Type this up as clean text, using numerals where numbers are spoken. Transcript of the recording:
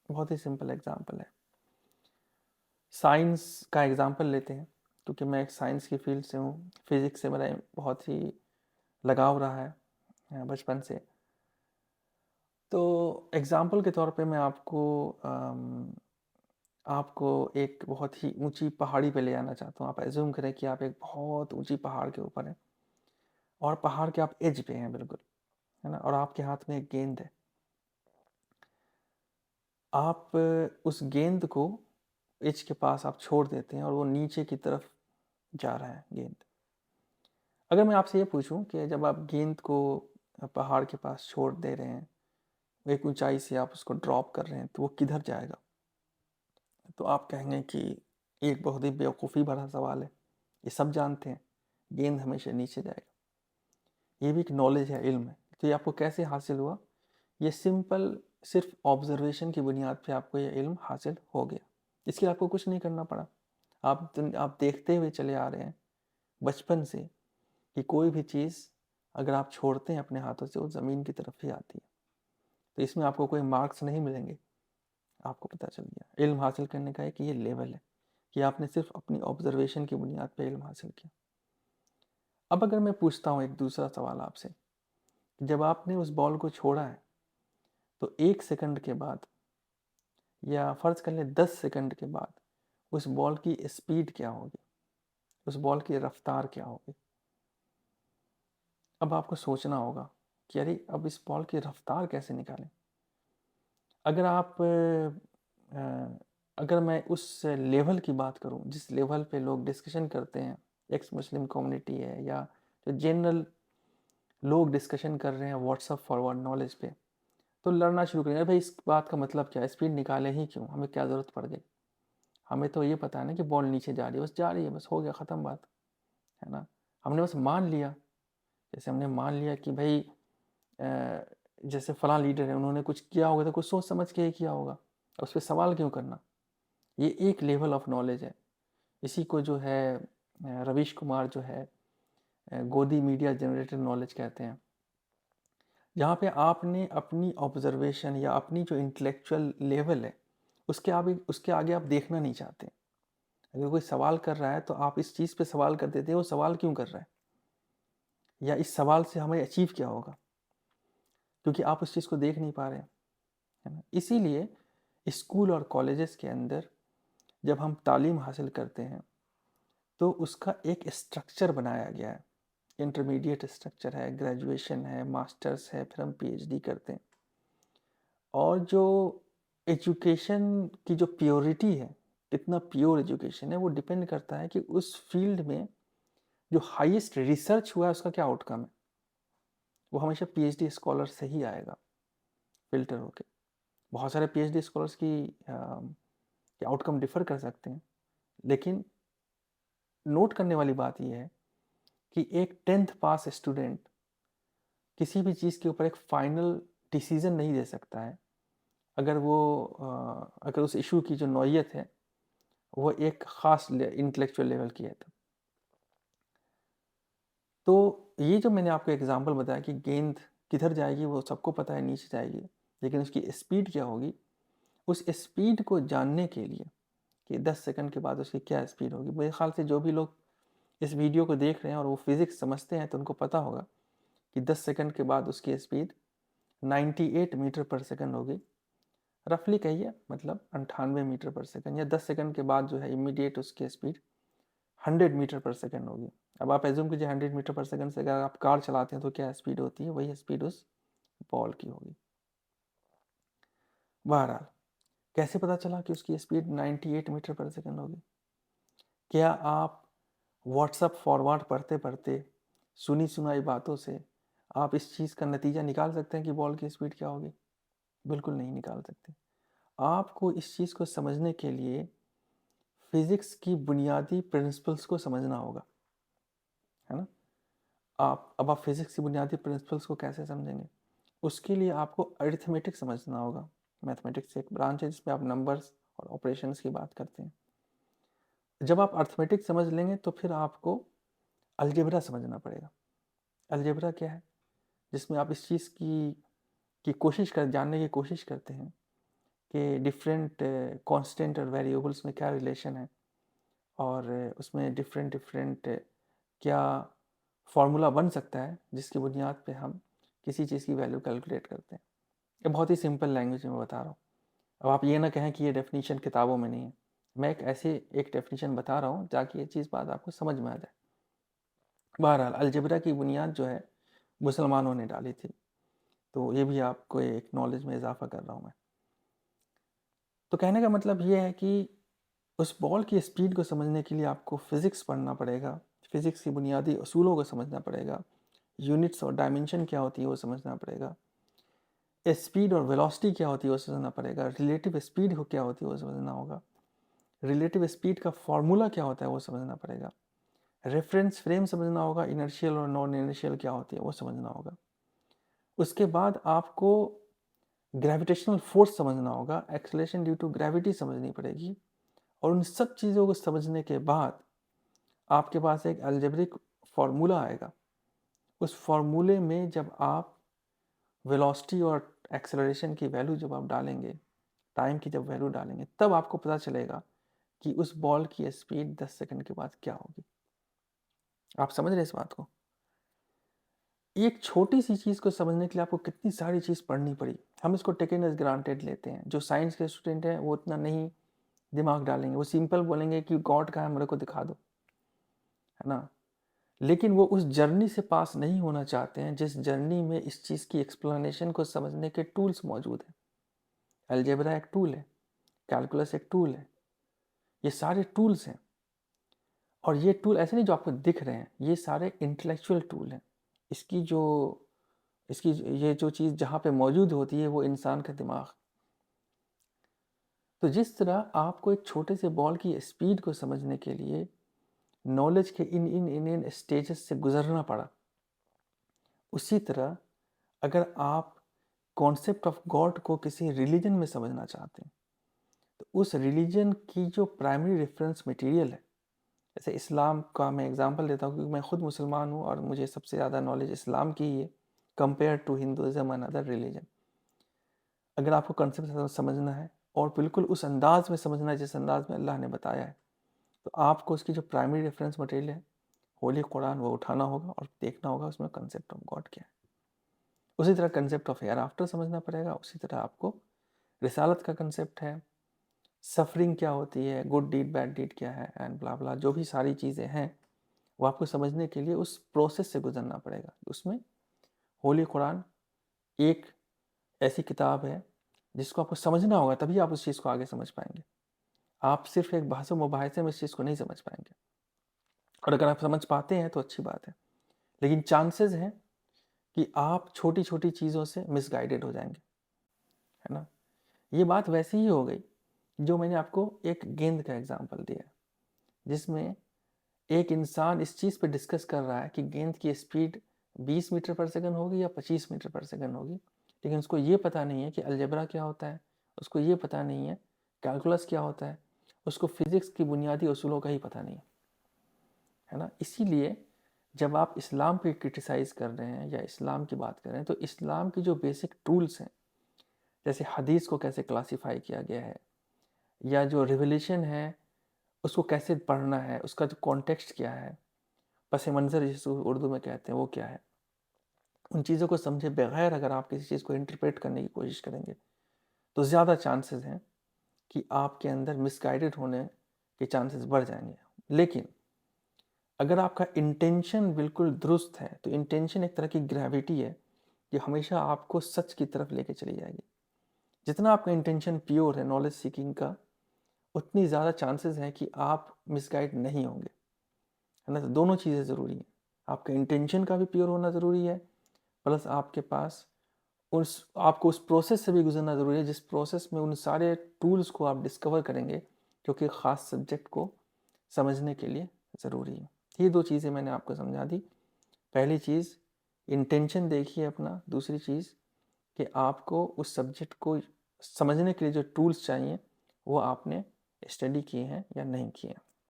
बहुत ही simple example है। Science का एग्जांपल लेते हैं, क्योंकि मैं एक साइंस की फील्ड से हूँ। फिज़िक्स से मेरा बहुत ही लगाव रहा है बचपन से। तो एग्जांपल के तौर पे मैं आपको एक बहुत ही ऊंची पहाड़ी पे ले जाना चाहता हूँ। आप एज्यूम करें कि आप एक बहुत ऊंची पहाड़ के ऊपर हैं और पहाड़ के आप एज पे हैं बिल्कुल, है ना, और आपके हाथ में एक गेंद है। आप उस गेंद को एज के पास आप छोड़ देते हैं और वो नीचे की तरफ जा रहा है गेंद। अगर मैं आपसे ये पूछूं कि जब आप गेंद को पहाड़ के पास छोड़ दे रहे हैं, एक ऊंचाई से आप उसको ड्रॉप कर रहे हैं, तो वो किधर जाएगा? तो आप कहेंगे कि एक बहुत ही बेवकूफ़ी भरा सवाल है, ये सब जानते हैं गेंद हमेशा नीचे जाएगा। ये भी एक नॉलेज है, इल्म है। तो ये आपको कैसे हासिल हुआ? ये सिंपल, सिर्फ ऑब्जर्वेशन की बुनियाद पे आपको ये इल्म हासिल हो गया। इसके लिए आपको कुछ नहीं करना पड़ा। आप देखते हुए चले आ रहे हैं बचपन से कि कोई भी चीज़ अगर आप छोड़ते हैं अपने हाथों से, वो ज़मीन की तरफ ही आती है। तो इसमें आपको कोई मार्क्स नहीं मिलेंगे। आपको पता चल गया इल्म हासिल करने का एक ये लेवल है कि आपने सिर्फ अपनी ऑब्जर्वेशन की बुनियाद पर इल्म हासिल किया। अब अगर मैं पूछता हूँ एक दूसरा सवाल आपसे, जब आपने उस बॉल को छोड़ा है तो 1 सेकंड के बाद, या फ़र्ज़ कर लें 10 सेकंड के बाद, उस बॉल की स्पीड क्या होगी, उस बॉल की रफ्तार क्या होगी? अब आपको सोचना होगा कि अरे अब इस बॉल की रफ्तार कैसे निकालें। अगर आप अगर मैं उस लेवल की बात करूं जिस लेवल पे लोग डिस्कशन करते हैं, एक्स मुस्लिम कम्युनिटी है या जो जनरल लोग डिस्कशन कर रहे हैं व्हाट्सअप फॉरवर्ड नॉलेज पे, तो लड़ना शुरू करेंगे, भाई इस बात का मतलब क्या है, स्पीड निकाले ही क्यों, हमें क्या ज़रूरत पड़ गई, हमें तो ये पता है ना कि बॉल नीचे जा रही है, बस जा रही है, बस हो गया, ख़त्म बात, है ना। हमने बस मान लिया, जैसे हमने मान लिया कि भाई जैसे फलां लीडर है, उन्होंने कुछ किया होगा तो कुछ सोच समझ के ही किया होगा, उस पर सवाल क्यों करना। ये एक लेवल ऑफ नॉलेज है। इसी को जो है रवीश कुमार जो है गोदी मीडिया जनरेटेड नॉलेज कहते हैं, जहाँ पे आपने अपनी ऑब्जर्वेशन या अपनी जो इंटेलेक्चुअल लेवल है उसके आगे आप देखना नहीं चाहते। अगर कोई सवाल कर रहा है तो आप इस चीज़ पे सवाल कर देते हैं, वो सवाल क्यों कर रहा है, या इस सवाल से हमें अचीव क्या होगा, क्योंकि आप उस चीज़ को देख नहीं पा रहे हैं, है ना। इसीलिए स्कूल और कॉलेजेस के अंदर जब हम तालीम हासिल करते हैं तो उसका एक स्ट्रक्चर बनाया गया है। इंटरमीडिएट स्ट्रक्चर है, ग्रेजुएशन है, मास्टर्स है, फिर हम पीएचडी करते हैं। और जो एजुकेशन की जो प्योरिटी है, कितना प्योर एजुकेशन है, वो डिपेंड करता है कि उस फील्ड में जो हाईएस्ट रिसर्च हुआ है उसका क्या आउटकम है। वो हमेशा पीएचडी स्कॉलर से ही आएगा फिल्टर होके। बहुत सारे पीएचडी स्कॉलर्स की आउटकम डिफर कर सकते हैं, लेकिन नोट करने वाली बात यह है कि एक 10th पास स्टूडेंट किसी भी चीज़ के ऊपर एक फाइनल डिसीजन नहीं दे सकता है अगर उस इशू की जो नौइयत है वो एक ख़ास इंटेलेक्चुअल लेवल की है। तो ये जो मैंने आपको एग्जांपल बताया कि गेंद किधर जाएगी वो सबको पता है, नीचे जाएगी, लेकिन उसकी स्पीड क्या होगी, उस स्पीड को जानने के लिए कि 10 सेकंड के बाद उसकी क्या स्पीड होगी, मेरे ख्याल से जो भी लोग इस वीडियो को देख रहे हैं और वो फिज़िक्स समझते हैं तो उनको पता होगा कि 10 सेकंड के बाद उसकी स्पीड 98 मीटर पर सेकंड होगी। रफली कहिए मतलब 98 मीटर पर सेकंड, या 10 सेकंड के बाद जो है इमीडिएट उसकी स्पीड 100 मीटर पर सेकंड होगी। अब आप एज्यूम कीजिए 100 मीटर पर सेकंड से अगर आप कार चलाते हैं तो क्या स्पीड होती है, वही स्पीड उस बॉल की होगी। बहरहाल, कैसे पता चला कि उसकी स्पीड 98 मीटर पर सेकंड होगी? क्या आप व्हाट्सअप फॉरवर्ड पढ़ते पढ़ते सुनी सुनाई बातों से आप इस चीज़ का नतीजा निकाल सकते हैं कि बॉल की स्पीड क्या होगी? बिल्कुल नहीं निकाल सकते। आपको इस चीज़ को समझने के लिए फिज़िक्स की बुनियादी प्रिंसिपल्स को समझना होगा, है ना। अब आप फिज़िक्स की बुनियादी प्रिंसिपल्स को कैसे समझेंगे? उसके लिए आपको अरिथमेटिक समझना होगा। मैथमेटिक्स एक ब्रांच है जिसमें आप नंबर्स और ऑपरेशंस की बात करते हैं। जब आप अरिथमेटिक समझ लेंगे तो फिर आपको अलजेब्रा समझना पड़ेगा। अलजेब्रा क्या है? जिसमें आप इस चीज़ की कोशिश कर जानने की कोशिश करते हैं कि डिफरेंट कांस्टेंट और वेरिएबल्स में क्या रिलेशन है, और उसमें डिफरेंट डिफरेंट क्या फार्मूला बन सकता है जिसकी बुनियाद पे हम किसी चीज़ की वैल्यू कैलकुलेट करते हैं। ये बहुत ही सिंपल लैंग्वेज में बता रहा हूँ। अब आप ये ना कहें कि ये डेफिनेशन किताबों में नहीं है, मैं एक डेफिनेशन बता रहा हूँ ताकि ये चीज़ बात आपको समझ में आ जाए। बहरहाल अलजेब्रा की बुनियाद जो है मुसलमानों ने डाली थी, तो ये भी आपको एक नॉलेज में इजाफा कर रहा हूँ मैं। तो कहने का मतलब ये है कि उस बॉल की स्पीड को समझने के लिए आपको फिज़िक्स पढ़ना पड़ेगा, फिज़िक्स की बुनियादी असूलों को समझना पड़ेगा, यूनिट्स और डायमेंशन क्या होती है वो समझना पड़ेगा, स्पीड और वेलोसिटी क्या होती है वो समझना पड़ेगा, रिलेटिव स्पीड को क्या होती है वो समझना होगा, रिलेटिव स्पीड का फॉर्मूला क्या होता है वो समझना पड़ेगा, रेफरेंस फ्रेम समझना होगा, इनर्शियल और नॉन इनर्शियल क्या होती है वो समझना होगा। उसके बाद आपको ग्रेविटेशनल फोर्स समझना होगा, एक्सेलरेशन ड्यू टू ग्रेविटी समझनी पड़ेगी, और उन सब चीज़ों को समझने के बाद आपके पास एक अलजेब्रिक फार्मूला आएगा। उस फार्मूले में जब आप वेलोसिटी और एक्सेलरेशन की वैल्यू जब आप डालेंगे, टाइम की जब वैल्यू डालेंगे, तब आपको पता चलेगा कि उस बॉल की स्पीड 10 सेकंड के बाद क्या होगी। आप समझ रहे हैं इस बात को? एक छोटी सी चीज़ को समझने के लिए आपको कितनी सारी चीज़ पढ़नी पड़ी। हम इसको टेकन एज ग्रांटेड लेते हैं। जो साइंस के स्टूडेंट हैं वो उतना नहीं दिमाग डालेंगे, वो सिंपल बोलेंगे कि गॉड कहाँ है मेरे को दिखा दो, है ना। लेकिन वो उस जर्नी से पास नहीं होना चाहते हैं जिस जर्नी में इस चीज़ की एक्सप्लेनेशन को समझने के टूल्स मौजूद हैं। अलजेब्रा एक टूल है, कैलकुलस एक टूल है, ये सारे टूल्स हैं। और ये टूल ऐसे नहीं जो आपको दिख रहे हैं, ये सारे इंटेलेक्चुअल टूल हैं। इसकी जो इसकी ये जो चीज़ जहाँ पे मौजूद होती है वो इंसान का दिमाग। तो जिस तरह आपको एक छोटे से बॉल की स्पीड को समझने के लिए नॉलेज के इन स्टेजेस से गुजरना पड़ा, उसी तरह अगर आप कॉन्सेप्ट ऑफ गॉड को किसी रिलीजन में समझना चाहते हैं, तो उस रिलीजन की जो प्राइमरी रेफरेंस मटेरियल है, जैसे इस्लाम का मैं एग्जांपल देता हूँ क्योंकि मैं खुद मुसलमान हूँ और मुझे सबसे ज़्यादा नॉलेज इस्लाम की ही है compare to Hinduism and other religion. अगर आपको कंसेप्ट समझना है और बिल्कुल उस अंदाज में समझना है जिस अंदाज में अल्लाह ने बताया है, तो आपको उसकी जो प्राइमरी रेफरेंस मटेरियल है होली कुरान वो उठाना होगा और देखना होगा उसमें कंसेप्ट ऑफ गॉड क्या है। उसी तरह कंसेप्ट ऑफ हेयर आफ्टर समझना पड़ेगा, उसी तरह आपको रिसालत का कंसेप्ट है, सफरिंग क्या होती है, गुड डीड बैड डीड क्या है, एंड ब्ला ब्ला जो भी सारी चीज़ें हैं वो आपको समझने के लिए उस प्रोसेस से गुजरना पड़ेगा। उसमें होली कुरान एक ऐसी किताब है जिसको आपको समझना होगा, तभी आप उस चीज़ को आगे समझ पाएंगे। आप सिर्फ एक बहस मुबाहिसे में इस चीज़ को नहीं समझ पाएंगे, और अगर आप समझ पाते हैं तो अच्छी बात है, लेकिन चांसेस हैं कि आप छोटी छोटी चीज़ों से मिसगाइडेड हो जाएंगे, है ना। ये बात वैसी ही हो गई जो मैंने आपको एक गेंद का एग्जांपल दिया, जिसमें एक इंसान इस चीज़ पे डिस्कस कर रहा है कि गेंद की स्पीड 20 मीटर पर सेकंड होगी या 25 मीटर पर सेकंड होगी, लेकिन उसको ये पता नहीं है कि अलजेब्रा क्या होता है, उसको ये पता नहीं है कैलकुलस क्या होता है, उसको फिज़िक्स की बुनियादी असूलों का ही पता नहीं है ना। इसीलिए जब आप इस्लाम पे क्रिटिसाइज़ कर रहे हैं या इस्लाम की बात कर रहे हैं, तो इस्लाम की जो बेसिक टूल्स हैं, जैसे हदीस को कैसे क्लासीफाई किया गया है, या जो रिवलेशन है उसको कैसे पढ़ना है, उसका जो कॉन्टेक्स्ट क्या है, पस मंज़र जिसको उर्दू में कहते हैं वो क्या है, उन चीज़ों को समझे बगैर अगर आप किसी चीज़ को इंटरप्रेट करने की कोशिश करेंगे तो ज़्यादा चांसेस हैं कि आपके अंदर मिसगाइडेड होने के चांसेस बढ़ जाएंगे। लेकिन अगर आपका इंटेंशन बिल्कुल दुरुस्त है, तो इंटेंशन एक तरह की ग्रेविटी है जो हमेशा आपको सच की तरफ लेके चली जाएगी। जितना आपका इंटेंशन प्योर है नॉलेज सीकिंग का, उतनी ज़्यादा चांसेस हैं कि आप मिसगाइड नहीं होंगे, है ना। तो दोनों चीज़ें ज़रूरी हैं, आपका इंटेंशन का भी प्योर होना ज़रूरी है, प्लस आपके पास आपको उस प्रोसेस से भी गुजरना ज़रूरी है जिस प्रोसेस में उन सारे टूल्स को आप डिस्कवर करेंगे जो कि ख़ास सब्जेक्ट को समझने के लिए ज़रूरी है। ये दो चीज़ें मैंने आपको समझा दी। पहली चीज़ इंटेंशन देखिए अपना, दूसरी चीज़ कि आपको उस सब्जेक्ट को समझने के लिए जो टूल्स चाहिए वो आपने स्टडी किए हैं या नहीं किए हैं।